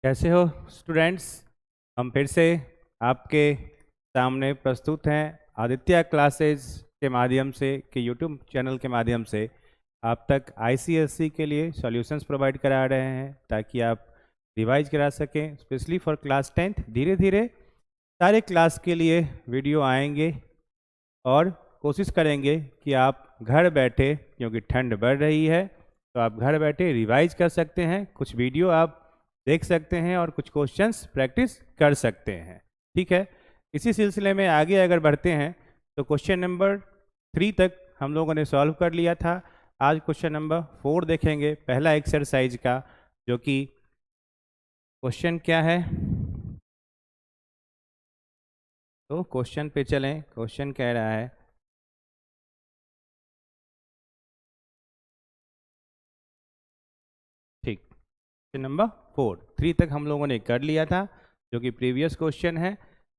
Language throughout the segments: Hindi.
कैसे हो स्टूडेंट्स। हम फिर से आपके सामने प्रस्तुत हैं आदित्य क्लासेस के माध्यम से कि यूट्यूब चैनल के माध्यम से आप तक आईसीएसई के लिए सॉल्यूशंस प्रोवाइड करा रहे हैं ताकि आप रिवाइज करा सकें। स्पेशली फॉर क्लास 10 धीरे धीरे सारे क्लास के लिए वीडियो आएंगे और कोशिश करेंगे कि आप घर बैठे, क्योंकि ठंड बढ़ रही है तो आप घर बैठे रिवाइज कर सकते हैं, कुछ वीडियो आप देख सकते हैं और कुछ क्वेश्चंस प्रैक्टिस कर सकते हैं। ठीक है, इसी सिलसिले में आगे अगर बढ़ते हैं तो क्वेश्चन नंबर 3 तक हम लोगों ने सॉल्व कर लिया था। आज क्वेश्चन नंबर 4 देखेंगे, पहला एक्सरसाइज का, जो कि क्वेश्चन क्या है। तो क्वेश्चन पे चलें। क्वेश्चन कह रहा है ठीक, क्वेश्चन नंबर 3 तक हम लोगों ने कर लिया था, जो कि प्रीवियस क्वेश्चन है।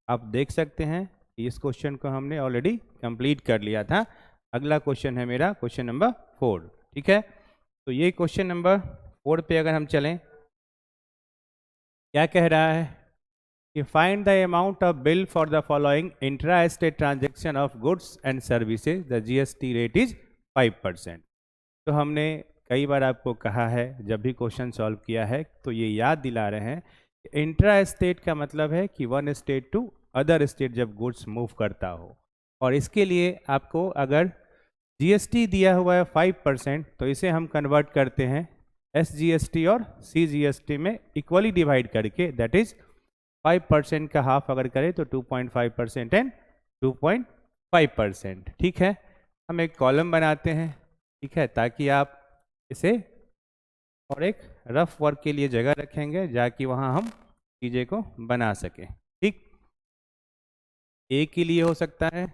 आप देख सकते हैं कि इस क्वेश्चन को हमने ऑलरेडी कंप्लीट कर लिया था। अगला क्वेश्चन है मेरा क्वेश्चन नंबर 4। ठीक है, तो ये क्वेश्चन नंबर 4 पे अगर हम चलें, क्या कह रहा है कि find the amount of bill for the following intra state transaction of goods and services, the GST rate is 5%। तो हमने कई बार आपको कहा है, जब भी क्वेश्चन सॉल्व किया है तो ये याद दिला रहे हैं, इंट्रा स्टेट का मतलब है कि one state to other state जब गुड्स मूव करता हो। और इसके लिए आपको अगर जीएसटी दिया हुआ है 5%, तो इसे हम कन्वर्ट करते हैं एसजीएसटी और सीजीएसटी में इक्वली डिवाइड करके, दैट इज 5% का हाफ अगर करें तो 2.5% एंड 2.5%। ठीक है, हम एक कॉलम बनाते हैं, ठीक है, ताकि आप इसे और एक रफ वर्क के लिए जगह रखेंगे जाकि वहाँ हम चीज़ें को बना सकें। ठीक, ए के लिए हो सकता है,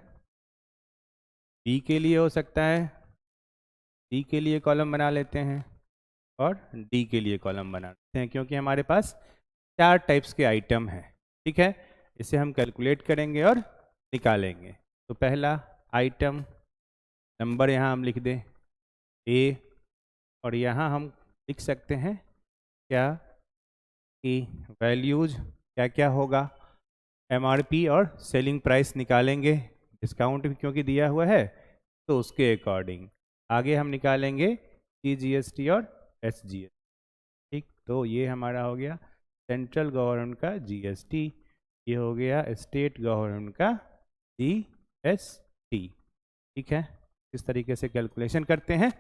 बी के लिए हो सकता है, सी के लिए कॉलम बना लेते हैं और डी के लिए कॉलम बना लेते हैं, क्योंकि हमारे पास 4 टाइप्स के आइटम हैं। ठीक है, इसे हम कैलकुलेट करेंगे और निकालेंगे। तो पहला आइटम नंबर यहाँ हम लिख दें ए, और यहाँ हम लिख सकते हैं क्या कि वैल्यूज क्या क्या होगा, एमआरपी और सेलिंग प्राइस निकालेंगे, डिस्काउंट भी क्योंकि दिया हुआ है तो उसके अकॉर्डिंग। आगे हम निकालेंगे सीजीएसटी और एसजीएसटी। ठीक, तो ये हमारा हो गया सेंट्रल गवर्नमेंट का जीएसटी, ये हो गया स्टेट गवर्नमेंट का जीएसटी। ठीक है, इस तरीके से कैलकुलेशन करते हैं।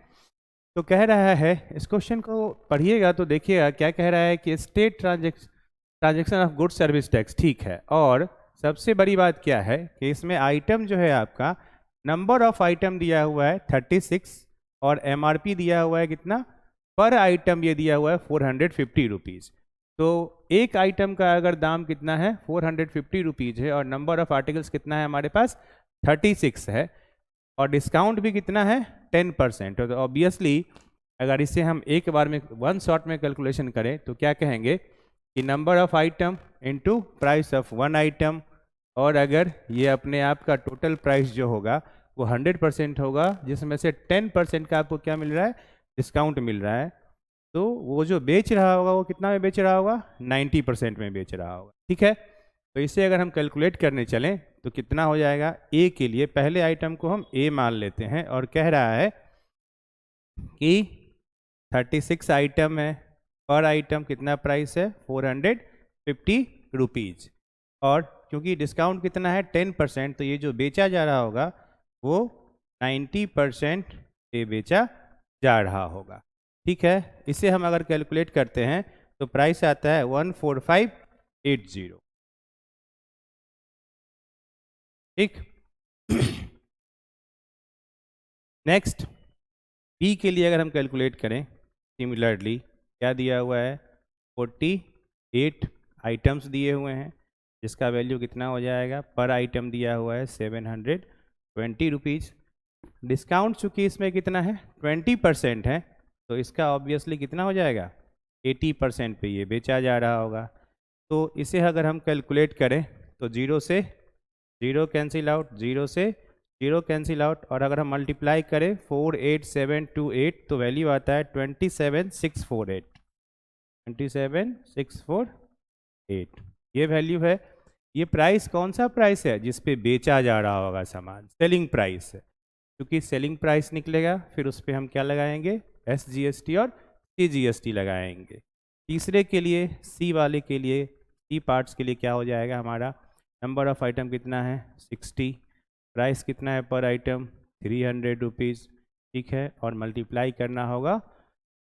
तो कह रहा है, इस क्वेश्चन को पढ़िएगा तो देखिएगा क्या कह रहा है कि state transaction of good service tax. ठीक है, और सबसे बड़ी बात क्या है कि इसमें आइटम जो है आपका, नंबर ऑफ आइटम दिया हुआ है 36 और एमआरपी दिया हुआ है कितना पर आइटम, ये दिया हुआ है 450 रुपीज़। तो एक आइटम का अगर दाम कितना है 450 रुपीज़ है और नंबर ऑफ आर्टिकल्स कितना है हमारे पास 36 है, और डिस्काउंट भी कितना है 10%। तो ऑब्वियसली अगर इसे हम एक बार में वन शॉट में कैलकुलेशन करें तो क्या कहेंगे कि number of item into price of one item, और अगर ये अपने आप का टोटल प्राइस जो होगा वो 100% होगा, जिसमें से 10% का आपको क्या मिल रहा है, डिस्काउंट मिल रहा है। तो वो जो बेच रहा होगा वो कितना में बेच रहा होगा, 90% में बेच रहा होगा। ठीक है, तो इसे अगर हम कैलकुलेट करने चलें तो कितना हो जाएगा। ए के लिए पहले आइटम को हम ए मान लेते हैं और कह रहा है कि 36 आइटम है, पर आइटम कितना प्राइस है 450 रुपीज़, और क्योंकि डिस्काउंट कितना है 10%, तो ये जो बेचा जा रहा होगा वो 90% पे बेचा जा रहा होगा। ठीक है, इसे हम अगर कैलकुलेट करते हैं तो प्राइस आता है 14580। ठीक, नेक्स्ट बी के लिए अगर हम कैलकुलेट करें सिमिलरली, क्या दिया हुआ है 48 आइटम्स दिए हुए हैं, जिसका वैल्यू कितना हो जाएगा, पर आइटम दिया हुआ है 720 रुपीज़। डिस्काउंट चूँकि इसमें कितना है 20% है, तो इसका ऑब्वियसली कितना हो जाएगा 80% पे ये बेचा जा रहा होगा। तो इसे अगर हम कैलकुलेट करें तो जीरो से जीरो कैंसिल आउट, जीरो से जीरो कैंसिल आउट, और अगर हम मल्टीप्लाई करें 48728 तो वैल्यू आता है 27648। 27648 ये वैल्यू है। ये प्राइस कौन सा प्राइस है जिस पे बेचा जा रहा होगा सामान, सेलिंग प्राइस है। क्योंकि सेलिंग प्राइस निकलेगा फिर उस पर हम क्या लगाएंगे, SGST और CGST लगाएंगे। तीसरे के लिए, सी वाले के लिए, सी पार्ट्स के लिए क्या हो जाएगा हमारा, नंबर ऑफ आइटम कितना है 60, प्राइस कितना है पर आइटम 300 रुपीज़, ठीक है, और मल्टीप्लाई करना होगा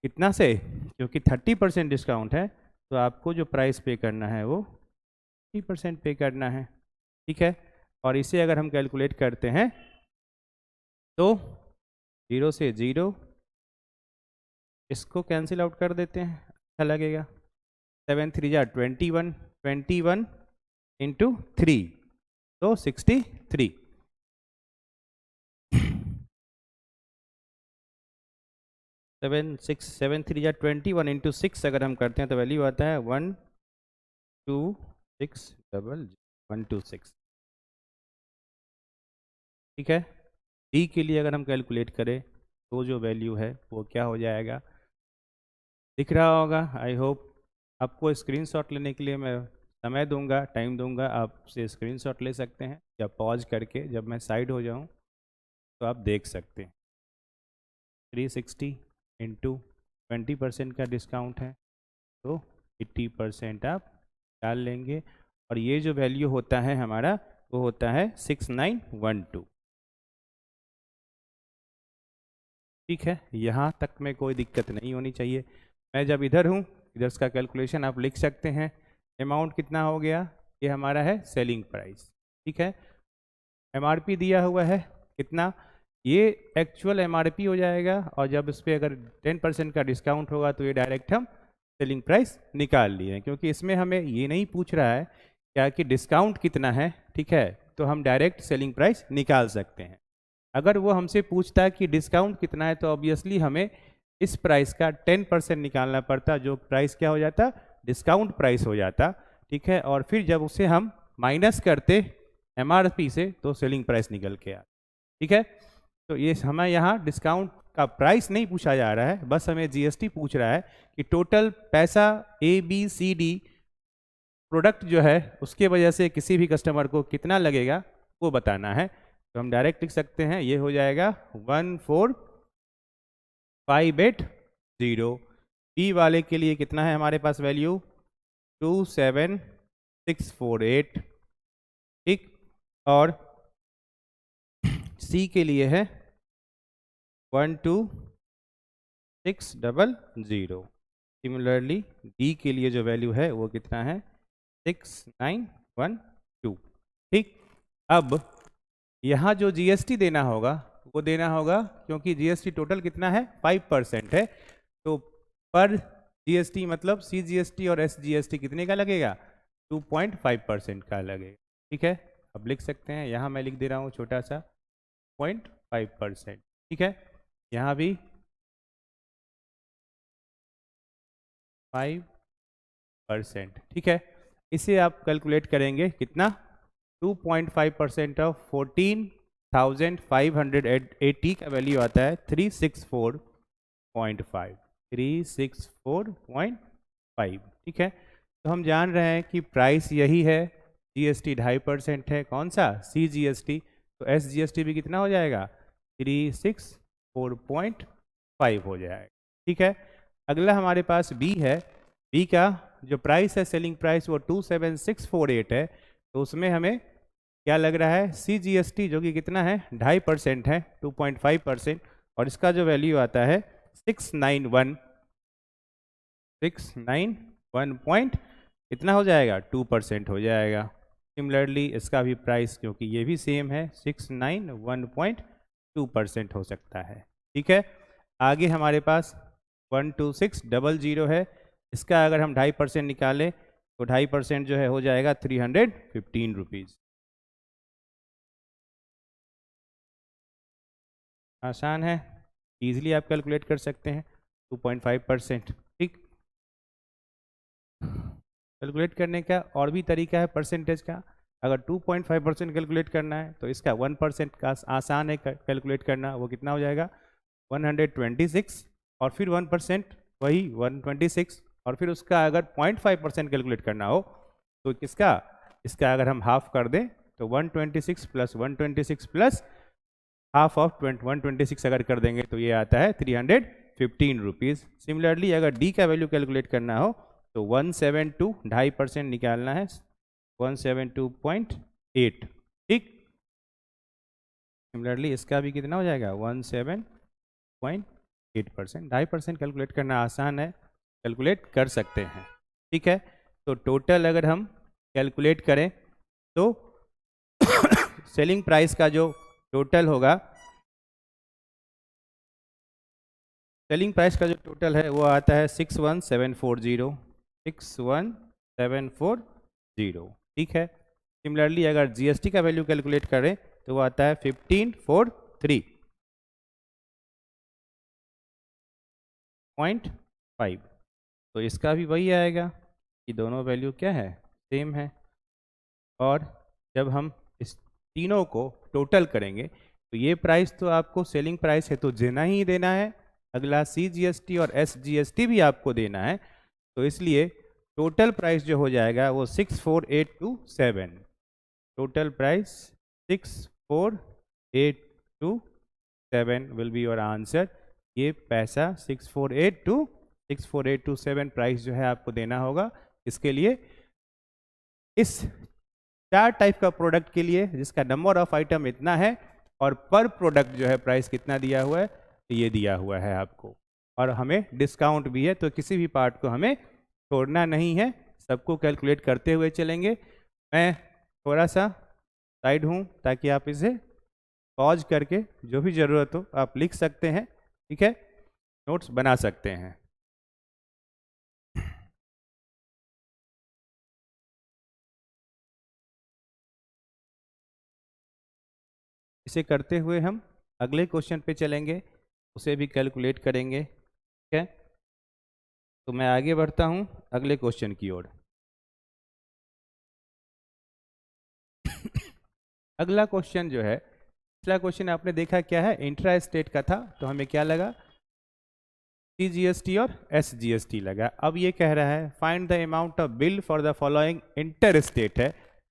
कितना से, क्योंकि 30% डिस्काउंट है तो आपको जो प्राइस पे करना है वो 30% पे करना है, ठीक है। और इसे अगर हम कैलकुलेट करते हैं तो 0 से 0 इसको कैंसिल आउट कर देते हैं, अच्छा लगेगा। 7 3 जा 21, 21 इंटू 3 तो 63। 7 3 जा 21 इंटू 6 अगर हम करते हैं तो वैल्यू आता है 126 ठीक है। डी के लिए अगर हम कैलकुलेट करें तो जो वैल्यू है वो क्या हो जाएगा, दिख रहा होगा आई होप। आपको स्क्रीनशॉट लेने के लिए मैं समय दूंगा, टाइम दूंगा, आपसे स्क्रीनशॉट ले सकते हैं या पॉज करके जब मैं साइड हो जाऊं तो आप देख सकते हैं। 360 इंटू 20% का डिस्काउंट है तो 80% आप डाल लेंगे और ये जो वैल्यू होता है हमारा वो होता है 6912, ठीक है। यहाँ तक में कोई दिक्कत नहीं होनी चाहिए। मैं जब इधर हूँ, इधर का कैलकुलेशन आप लिख सकते हैं। अमाउंट कितना हो गया, ये हमारा है सेलिंग प्राइस, ठीक है। MRP दिया हुआ है कितना, ये एक्चुअल MRP हो जाएगा और जब इस पर अगर 10% का डिस्काउंट होगा तो ये डायरेक्ट हम सेलिंग प्राइस निकाल लिए, क्योंकि इसमें हमें ये नहीं पूछ रहा है क्या कि डिस्काउंट कितना है, ठीक है, तो हम डायरेक्ट सेलिंग प्राइस निकाल सकते हैं। अगर वो हमसे पूछता है कि डिस्काउंट कितना है तो ऑब्वियसली हमें इस प्राइस का 10% निकालना पड़ता, जो प्राइस क्या हो जाता, डिस्काउंट प्राइस हो जाता, ठीक है। और फिर जब उसे हम माइनस करते MRP से तो सेलिंग प्राइस निकल के आ, ठीक है। तो ये हमें यहाँ डिस्काउंट का प्राइस नहीं पूछा जा रहा है, बस हमें GST पूछ रहा है कि टोटल पैसा ABCD प्रोडक्ट जो है उसके वजह से किसी भी कस्टमर को कितना लगेगा वो बताना है। तो हम डायरेक्ट लिख सकते हैं, ये हो जाएगा 14580। बी वाले के लिए कितना है हमारे पास वैल्यू 27648, ठीक, और सी के लिए है 12600। सिमिलरली डी के लिए जो वैल्यू है वो कितना है 6912, ठीक। अब यहाँ जो GST देना होगा वो देना होगा, क्योंकि GST टोटल कितना है 5% है, तो पर GST मतलब CGST और SGST कितने का लगेगा 2.5% का लगेगा, ठीक है। अब लिख सकते हैं, यहाँ मैं लिख दे रहा हूँ छोटा सा 0.5%, ठीक है। यहाँ भी 5%, ठीक है। इसे आप कैलकुलेट करेंगे कितना 2.5% ऑफ 14,580 का वैल्यू आता है 364.5, 364.5, ठीक है। तो हम जान रहे हैं कि प्राइस यही है, GST 2.5% है, कौन सा CGST, तो SGST भी कितना हो जाएगा 364.5 हो जाएगा, ठीक है। अगला हमारे पास B है। B का जो प्राइस है सेलिंग प्राइस वो 27648 है, तो उसमें हमें क्या लग रहा है CGST जो कि कितना है 2.5% है 2.5%, और इसका जो वैल्यू आता है 691 पॉइंट कितना हो जाएगा 2% हो जाएगा। सिमिलरली इसका भी प्राइस क्योंकि ये भी सेम है 691.2% हो सकता है, ठीक है। आगे हमारे पास 12600 है, इसका अगर हम 2.5% निकालें तो 2.5% जो है हो जाएगा 315 रुपीज़। आसान है, इजीली आप कैलकुलेट कर सकते हैं 2.5%, ठीक। कैलकुलेट करने का और भी तरीका है परसेंटेज का। अगर 2.5% कैलकुलेट करना है तो इसका 1% का आसान है कैलकुलेट करना, वो कितना हो जाएगा 126, और फिर 1% वही 126 और फिर उसका अगर 0.5% कैलकुलेट करना हो तो इसका अगर हम हाफ कर दें तो 126 प्लस 126 प्लस हाफ ऑफ 126 अगर कर देंगे तो ये आता है 315 रुपीज़। सिमिलरली अगर डी का वैल्यू कैलकुलेट करना हो तो 172 2.5% निकालना है 172.8, ठीक। सिमिलरली इसका भी कितना हो जाएगा 17.8%। 2.5% कैलकुलेट करना आसान है, कैलकुलेट कर सकते हैं, ठीक है। तो टोटल अगर हम कैलकुलेट करें तो सेलिंग प्राइस का जो टोटल होगा, सेलिंग प्राइस का जो टोटल है वो आता है 61740, 61740, ठीक है। सिमिलरली अगर जीएसटी का वैल्यू कैलकुलेट करें तो वो आता है 1543.5, तो इसका भी वही आएगा कि दोनों वैल्यू क्या है, सेम है। और जब हम इस तीनों को टोटल करेंगे तो ये प्राइस तो आपको सेलिंग प्राइस है तो देना ही देना है, अगला CGST और SGST भी आपको देना है, तो इसलिए टोटल प्राइस जो हो जाएगा वो 64827, total price 64827 will be your answer. ये पैसा 64827 प्राइस जो है आपको देना होगा। इसके लिए इस 4 टाइप का प्रोडक्ट के लिए जिसका नंबर ऑफ आइटम इतना है और पर प्रोडक्ट जो है प्राइस कितना दिया हुआ है, ये दिया हुआ है आपको, और हमें डिस्काउंट भी है, तो किसी भी पार्ट को हमें छोड़ना नहीं है, सबको कैलकुलेट करते हुए चलेंगे। मैं थोड़ा सा साइड हूँ ताकि आप इसे पॉज करके जो भी ज़रूरत हो आप लिख सकते हैं, ठीक है, नोट्स बना सकते हैं। इसे करते हुए हम अगले क्वेश्चन पे चलेंगे, उसे भी कैलकुलेट करेंगे, ठीक है। तो मैं आगे बढ़ता हूँ अगले क्वेश्चन की ओर। अगला क्वेश्चन जो है, पिछला क्वेश्चन आपने देखा क्या है, इंट्रा स्टेट का था, तो हमें क्या लगा, CGST और SGST लगा। अब ये कह रहा है find the amount of bill for the following inter state है,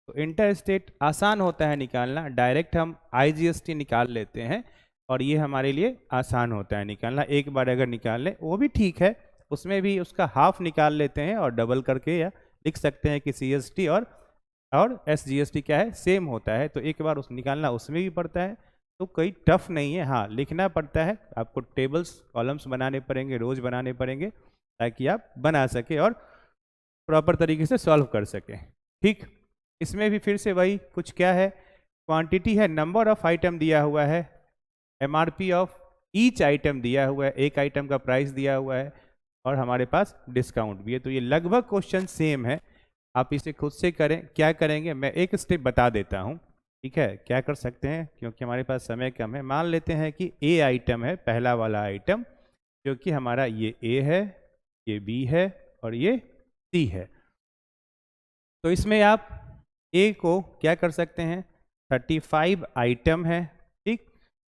तो इंटर स्टेट आसान होता है निकालना, डायरेक्ट हम IGST निकाल लेते हैं और ये हमारे लिए आसान होता है निकालना, एक बार अगर निकाल लें वो भी ठीक है, उसमें भी उसका हाफ निकाल लेते हैं और डबल करके या लिख सकते हैं कि CST और SGST क्या है, सेम होता है, तो एक बार उस निकालना उसमें भी पड़ता है, तो कोई टफ नहीं है। हाँ, लिखना पड़ता है, आपको टेबल्स कॉलम्स बनाने पड़ेंगे, रोज बनाने पड़ेंगे ताकि आप बना सके और प्रॉपर तरीके से सॉल्व कर सकें, ठीक। इसमें भी फिर से वही कुछ क्या है, क्वांटिटी है, नंबर ऑफ आइटम दिया हुआ है, MRP ऑफ ईच आइटम दिया हुआ है, एक आइटम का प्राइस दिया हुआ है और हमारे पास डिस्काउंट भी है, तो ये लगभग क्वेश्चन सेम है। आप इसे खुद से करें, क्या करेंगे मैं एक स्टेप बता देता हूँ, ठीक है। क्या कर सकते हैं, क्योंकि हमारे पास समय कम है, मान लेते हैं कि A आइटम है, पहला वाला आइटम, जो कि हमारा ये A है, ये B है और ये C है। तो इसमें आप A को क्या कर सकते हैं, 35 आइटम है, ठीक,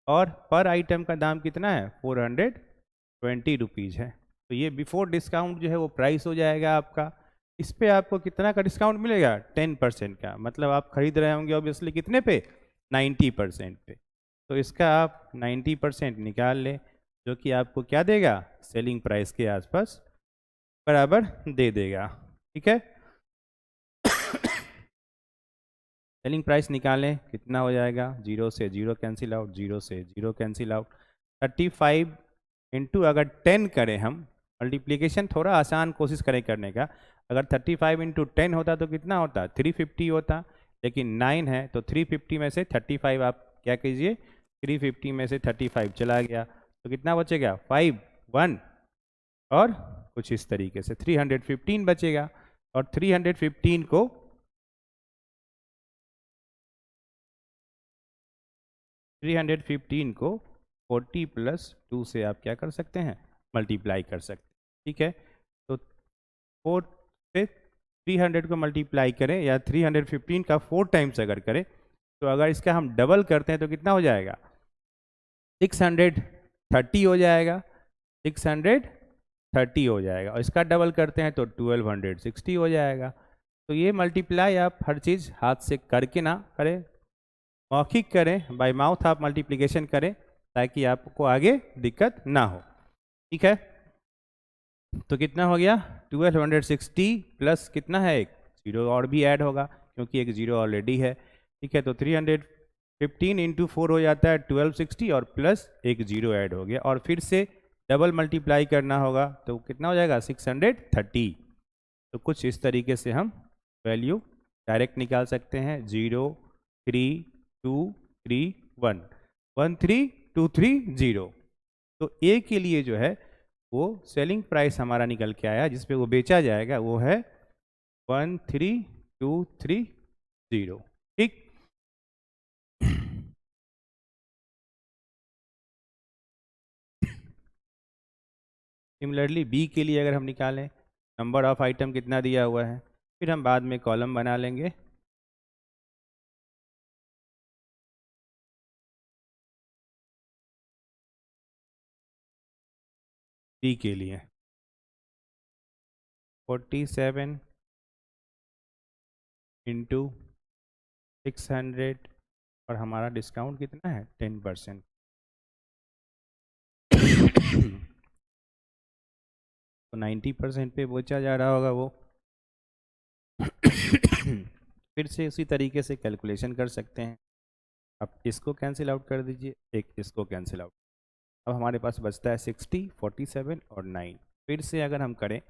और पर आइटम का दाम कितना है, 420 रुपीज़ है, तो ये बिफोर डिस्काउंट जो है वो प्राइस हो जाएगा आपका। इस पे आपको कितना का डिस्काउंट मिलेगा, 10% का, मतलब आप खरीद रहे होंगे ऑब्वियसली कितने पे, 90% पे, तो इसका आप 90% निकाल लें, जो कि आपको क्या देगा, सेलिंग प्राइस के आसपास बराबर दे देगा, ठीक है। सेलिंग प्राइस निकालें, कितना हो जाएगा, 0 से 0 कैंसिल आउट, 0 से 0 कैंसिल आउट, 35 इंटू अगर 10 करें हम, मल्टीप्लिकेशन थोड़ा आसान कोशिश करें करने का, अगर 35 इंटू 10 होता तो कितना होता, 350 होता, लेकिन 9 है तो 350 में से 35 आप क्या कीजिए, 350 में से 35 चला गया तो कितना बचेगा, 5 1 और कुछ इस तरीके से 315 बचेगा, और 315 को 40 + 2 से आप क्या कर सकते हैं, मल्टीप्लाई कर सकते हैं, ठीक है। तो 4 से 300 को मल्टीप्लाई करें या 315 का 4 टाइम्स अगर करें, तो अगर इसका हम डबल करते हैं तो कितना हो जाएगा, 630 हो जाएगा, 630 30 हो जाएगा, और इसका डबल करते हैं तो 1260 हो जाएगा। तो ये मल्टीप्लाई आप हर चीज़ हाथ से करके ना करें, मौखिक करें, बाय माउथ आप मल्टीप्लिकेशन करें, ताकि आपको आगे दिक्कत ना हो। ठीक है, तो कितना हो गया 1260 प्लस कितना है, एक जीरो और भी ऐड होगा क्योंकि एक जीरो ऑलरेडी है। ठीक है, तो 315 इंटू 4 हो जाता है 1260 और प्लस एक जीरो ऐड हो गया, और फिर से डबल मल्टीप्लाई करना होगा तो कितना हो जाएगा 630। तो कुछ इस तरीके से हम वैल्यू डायरेक्ट निकाल सकते हैं, 0 3 2 3 1 1 3 2 3 0। तो ए के लिए जो है वो सेलिंग प्राइस हमारा निकल के आया जिस पे वो बेचा जाएगा, वो है 13230। ठीक, सिमिलरली बी के लिए अगर हम निकालें, नंबर ऑफ आइटम कितना दिया हुआ है, फिर हम बाद में कॉलम बना लेंगे। बी के लिए 47 इंटू 600 और हमारा डिस्काउंट कितना है 10%। तो 90% पे बेचा जा रहा होगा वो। फिर से उसी तरीके से कैलकुलेशन कर सकते हैं। अब इसको कैंसिल आउट कर दीजिए, एक इसको कैंसिल आउट। अब हमारे पास बचता है 60, 47 और 9। फिर से अगर हम करें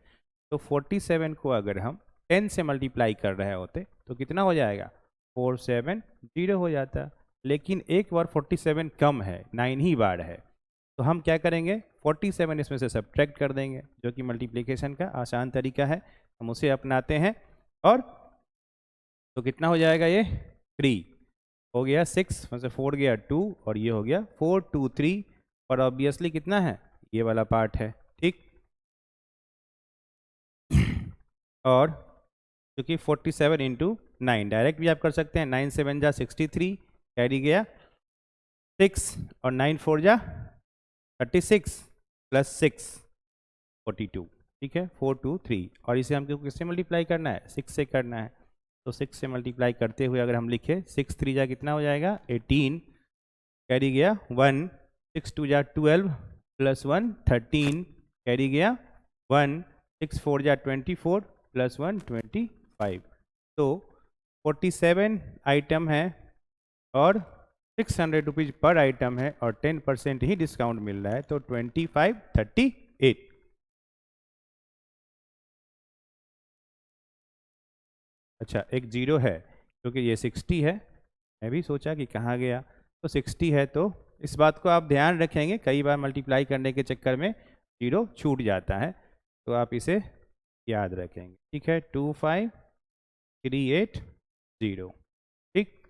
तो 47 को अगर हम 10 से मल्टीप्लाई कर रहे होते तो कितना हो जाएगा 470 हो जाता, लेकिन एक बार 47 कम है, 9 ही बार है, तो हम क्या करेंगे 47 इसमें से सब्ट्रैक्ट कर देंगे, जो कि मल्टीप्लिकेशन का आसान तरीका है, हम उसे अपनाते हैं। और तो कितना हो जाएगा, ये 3 हो गया, 6 में से 4 गया 2 और ये हो गया 4 2 3, और ऑब्वियसली कितना है ये वाला पार्ट है। ठीक, और क्योंकि 47 इंटू 9 डायरेक्ट भी आप कर सकते हैं, 9 7 जा 63 कैरी गया 6 और 9 4 जा 36 प्लस 6 42। ठीक है, 4 2 3, और इसे हमको किससे मल्टीप्लाई करना है 6 से करना है, तो 6 से मल्टीप्लाई करते हुए अगर हम लिखे 6 3 जा कितना हो जाएगा 18 कैरी गया 1, 6 2 जा 12 प्लस 1 13 कैरी गया 1, 6 4 जा 24 प्लस 1 25। तो 47 आइटम है और 600 रुपीज़ पर आइटम है और 10% ही डिस्काउंट मिल रहा है, तो 2538। अच्छा, एक जीरो है क्योंकि ये 60 है, मैं भी सोचा कि कहाँ गया, तो 60 है, तो इस बात को आप ध्यान रखेंगे, कई बार मल्टीप्लाई करने के चक्कर में जीरो छूट जाता है, तो आप इसे याद रखेंगे। ठीक है, 25380। ठीक,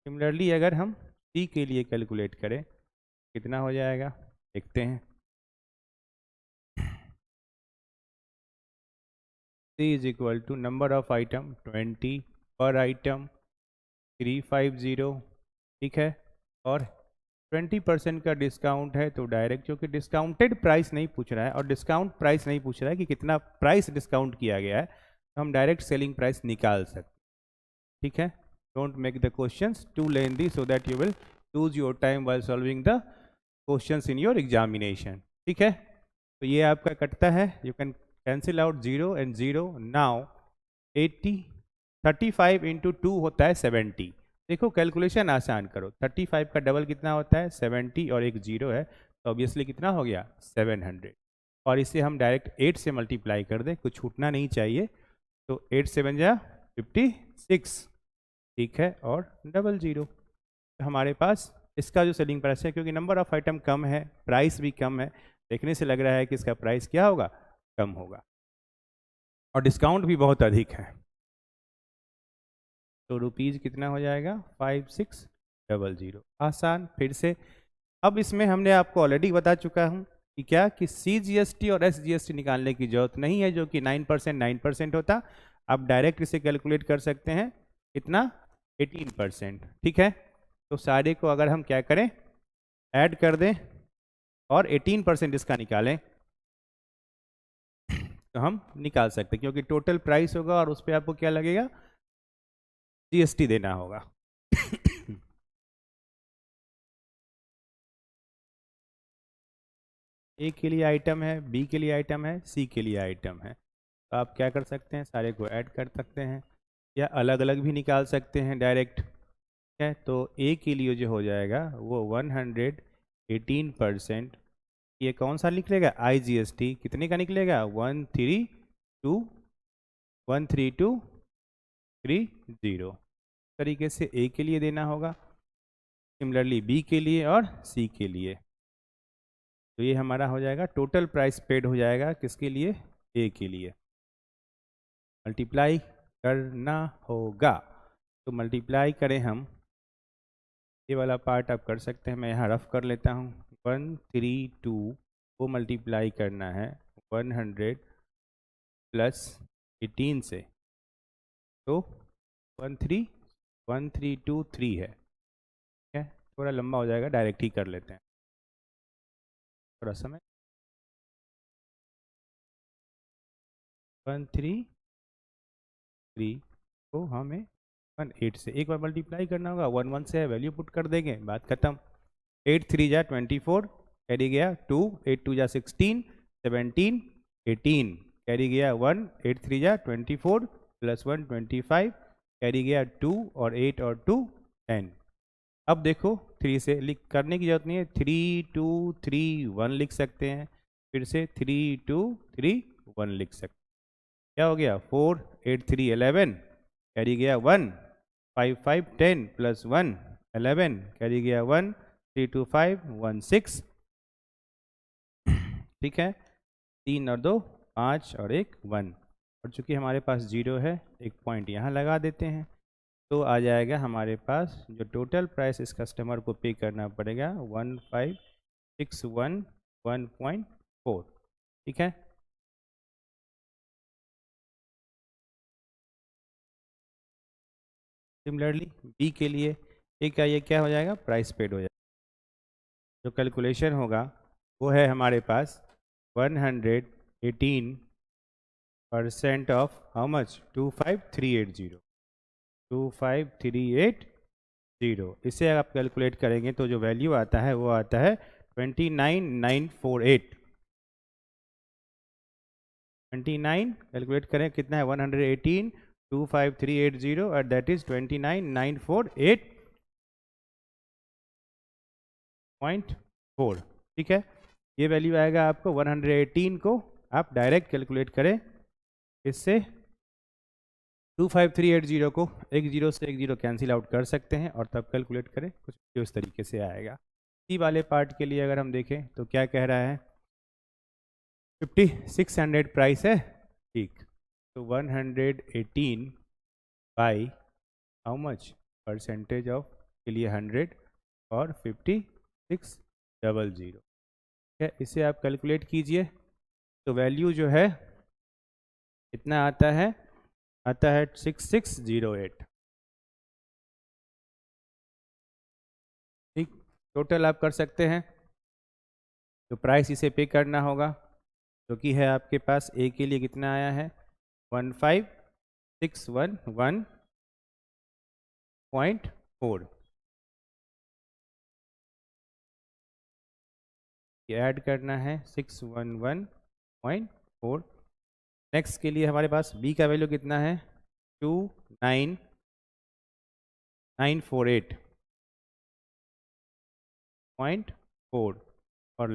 सिमिलरली अगर हम सी के लिए कैलकुलेट करें कितना हो जाएगा देखते हैं। C is equal to number of item 20 पर आइटम 350। ठीक है, और 20% का डिस्काउंट है, तो डायरेक्ट क्योंकि डिस्काउंटेड प्राइस नहीं पूछ रहा है और डिस्काउंट प्राइस नहीं पूछ रहा है कि कितना प्राइस डिस्काउंट किया गया है, तो हम डायरेक्ट सेलिंग प्राइस निकाल सकते। ठीक है, don't make the questions too lengthy so that you will lose your time while solving the questions in your examination. ठीक है, तो ये आपका कटता है, you can cancel out 0 and 0 now. 80 35 into 2 होता है 70। देखो कैलकुलेशन आसान करो, 35 का डबल कितना होता है 70 और एक जीरो है, तो ऑब्वियसली कितना हो गया 700, और इसे हम डायरेक्ट 8 से मल्टीप्लाई कर दें, कुछ छूटना नहीं चाहिए, तो 8 7 जा 56। ठीक है, और डबल जीरो, तो हमारे पास इसका जो सेलिंग प्राइस है, क्योंकि नंबर ऑफ आइटम कम है, प्राइस भी कम है, देखने से लग रहा है कि इसका प्राइस क्या होगा कम होगा, और डिस्काउंट भी बहुत अधिक है, तो रुपीज़ कितना हो जाएगा 5600। आसान। फिर से अब इसमें हमने आपको ऑलरेडी बता चुका हूँ कि क्या कि CGST और SGST निकालने की जरूरत नहीं है, जो कि 9% होता, आप डायरेक्ट इसे कैलकुलेट कर सकते हैं कितना 18%। ठीक है, तो सारे को अगर हम क्या करें ऐड कर दें और 18% इसका निकालें, तो हम निकाल सकते हैं, क्योंकि टोटल प्राइस होगा और उस पर आपको क्या लगेगा, जीएसटी देना होगा। ए के लिए आइटम है, बी के लिए आइटम है, सी के लिए आइटम है। तो आप क्या कर सकते हैं, सारे को ऐड कर सकते हैं या अलग अलग भी निकाल सकते हैं डायरेक्ट। है तो ए के लिए जो हो जाएगा वो 118%, ये कौन सा निकलेगा, IGST कितने का निकलेगा, 13230 तरीके से ए के लिए देना होगा, सिमिलरली बी के लिए और सी के लिए। तो ये हमारा हो जाएगा टोटल प्राइस पेड हो जाएगा किसके लिए, ए के लिए। मल्टीप्लाई करना होगा, तो मल्टीप्लाई करें हम, ये वाला पार्ट आप कर सकते हैं, मैं यहाँ रफ कर लेता हूँ। 132 को मल्टीप्लाई करना है 100 प्लस 18 से, तो 1323 है। ठीक है, थोड़ा लंबा हो जाएगा, डायरेक्ट ही कर लेते हैं, थोड़ा समय। 133 को हमें 18 से एक बार मल्टीप्लाई करना होगा, 1 से वैल्यू पुट कर देंगे, बात खत्म। 8 3 जा 24, कैरी गया 2, 8 2 जा 16, 17 18, कैरी गया 1, 8 3 जा 24 प्लस 1 25, कैरी गया 2 और 8 और 2 10। अब देखो 3 से लिख करने की जरूरत नहीं है, 3 2 3 1 लिख सकते हैं, फिर से 3 2 3 1 लिख सकते हैं। क्या हो गया, 4 8 3 11, कैरी गया 1, 5 5 10 प्लस 1 11, कैरी गया 1, 3 2 5 1 6। ठीक है, 3 और 2 5 और 1 1, और चूंकि हमारे पास 0 है, एक पॉइंट यहाँ लगा देते हैं, तो आ जाएगा हमारे पास जो टोटल प्राइस इस कस्टमर को पे करना पड़ेगा 15611.4। ठीक है, सिमिलरली बी के लिए एक का ये क्या हो जाएगा, प्राइस पेड हो जाएगा। जो कैलकुलेशन होगा वो है हमारे पास 118% ऑफ हाउ मच, 25380। इसे आप कैलकुलेट करेंगे तो जो वैल्यू आता है वो आता है 29948। 29 कैलकुलेट करें कितना है, 118 25380 और दैट इज 29948.4। ठीक है, ये वैल्यू आएगा आपको 118 को आप डायरेक्ट कैलकुलेट करें, इससे 25380 को एक जीरो से एक जीरो कैंसिल आउट कर सकते हैं और तब कैलकुलेट करें, कुछ इस तरीके से आएगा। सी वाले पार्ट के लिए अगर हम देखें तो क्या कह रहा है, 5600 प्राइस है, ठीक, तो 118 by how much, percentage of के लिए 100 और 5600। ठीक है, इसे आप कैलकुलेट कीजिए, तो वैल्यू जो है कितना आता है 6608। ठीक, टोटल आप कर सकते हैं, तो प्राइस इसे पे करना होगा, जो कि है आपके पास ए के लिए कितना आया है 15611.4, ये ऐड करना है 611.4। नेक्स्ट के लिए हमारे पास बी का वैल्यू कितना है 29948.4 और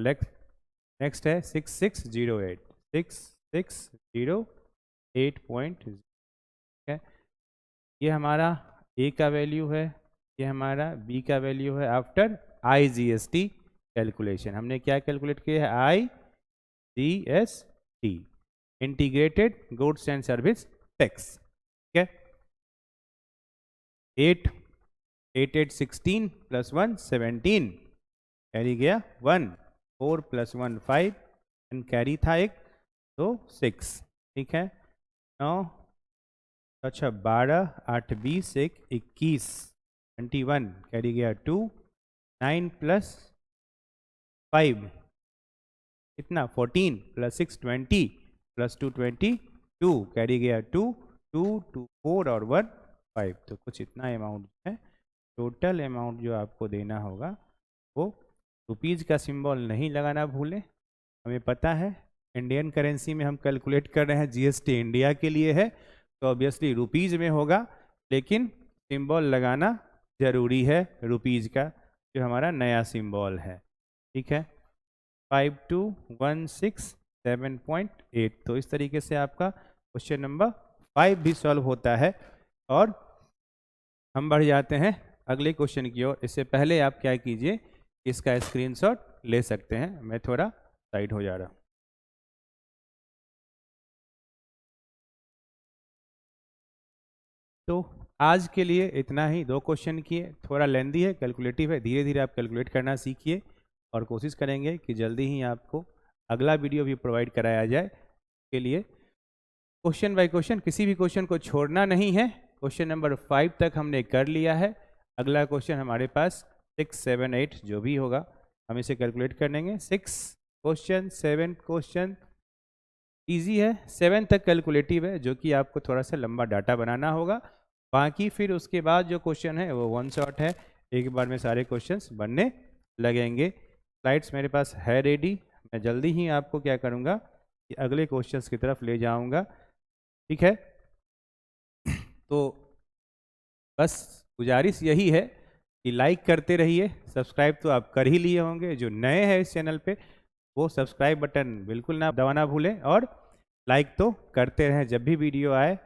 नेक्स्ट है 6608 है, ये हमारा ए का वैल्यू है, ये हमारा बी का वैल्यू है आफ्टर IGST कैलकुलेशन। हमने क्या कैलकुलेट किया है, IGST, integrated goods and service tax. ठीक है, 8 8 8 16 प्लस 1 17, कैरी गया 1, 4 प्लस 1 5 एंड कैरी था एक, तो 6। ठीक है, 9 अच्छा 12 8 20 1 21 21, कैरी गया 2, 9 प्लस 5 कितना 14 प्लस 6 20, प्लस 2 22, कैरी गया 2 2 2 4 और 1 5, तो कुछ इतना अमाउंट है। टोटल अमाउंट जो आपको देना होगा वो रुपीज़ का सिंबल नहीं लगाना भूलें। हमें पता है इंडियन करेंसी में हम कैलकुलेट कर रहे हैं, जीएसटी इंडिया के लिए है तो ऑब्वियसली रुपीज़ में होगा, लेकिन सिंबल लगाना ज़रूरी है रुपीज़ का, जो हमारा नया सिंबल है। ठीक है, 5216.7.8। तो इस तरीके से आपका क्वेश्चन नंबर 5 भी सॉल्व होता है। और हम बढ़ जाते हैं अगले क्वेश्चन की ओर। इससे पहले आप क्या कीजिए, इसका स्क्रीनशॉट ले सकते हैं। मैं थोड़ा साइड हो जा रहा हूँ। तो आज के लिए इतना ही, 2 क्वेश्चन किए, थोड़ा लेंदी है, कैलकुलेटिव है, धीरे धीरे आप कैलकुलेट करना सीखिए और कोशिश करेंगे कि जल्दी ही आपको अगला वीडियो भी प्रोवाइड कराया जाए। के लिए क्वेश्चन बाय क्वेश्चन, किसी भी क्वेश्चन को छोड़ना नहीं है। क्वेश्चन नंबर 5 तक हमने कर लिया है, अगला क्वेश्चन हमारे पास 6 7 8 जो भी होगा हम इसे कैलकुलेट कर लेंगे। 6 क्वेश्चन 7 क्वेश्चन ईजी है, 7 तक कैलकुलेटिव है, जो कि आपको थोड़ा सा लंबा डाटा बनाना होगा। बाकी फिर उसके बाद जो क्वेश्चन है वो 1 शॉट है, एक बार में सारे क्वेश्चंस बनने लगेंगे। स्लाइड्स मेरे पास है रेडी, मैं जल्दी ही आपको क्या करूँगा कि अगले क्वेश्चंस की तरफ ले जाऊँगा। ठीक है, तो बस गुजारिश यही है कि लाइक करते रहिए। सब्सक्राइब तो आप कर ही लिए होंगे, जो नए हैं इस चैनल पे वो सब्सक्राइब बटन बिल्कुल ना दबाना भूलें, और लाइक तो करते रहें, जब भी वीडियो आए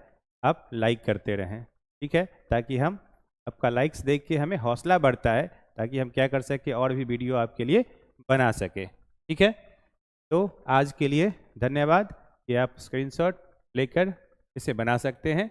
आप लाइक करते रहें। ठीक है, ताकि हम आपका लाइक्स देख के हमें हौसला बढ़ता है, ताकि हम क्या कर सके और भी वीडियो आपके लिए बना सके। ठीक है, तो आज के लिए धन्यवाद कि आप स्क्रीनशॉट लेकर इसे बना सकते हैं।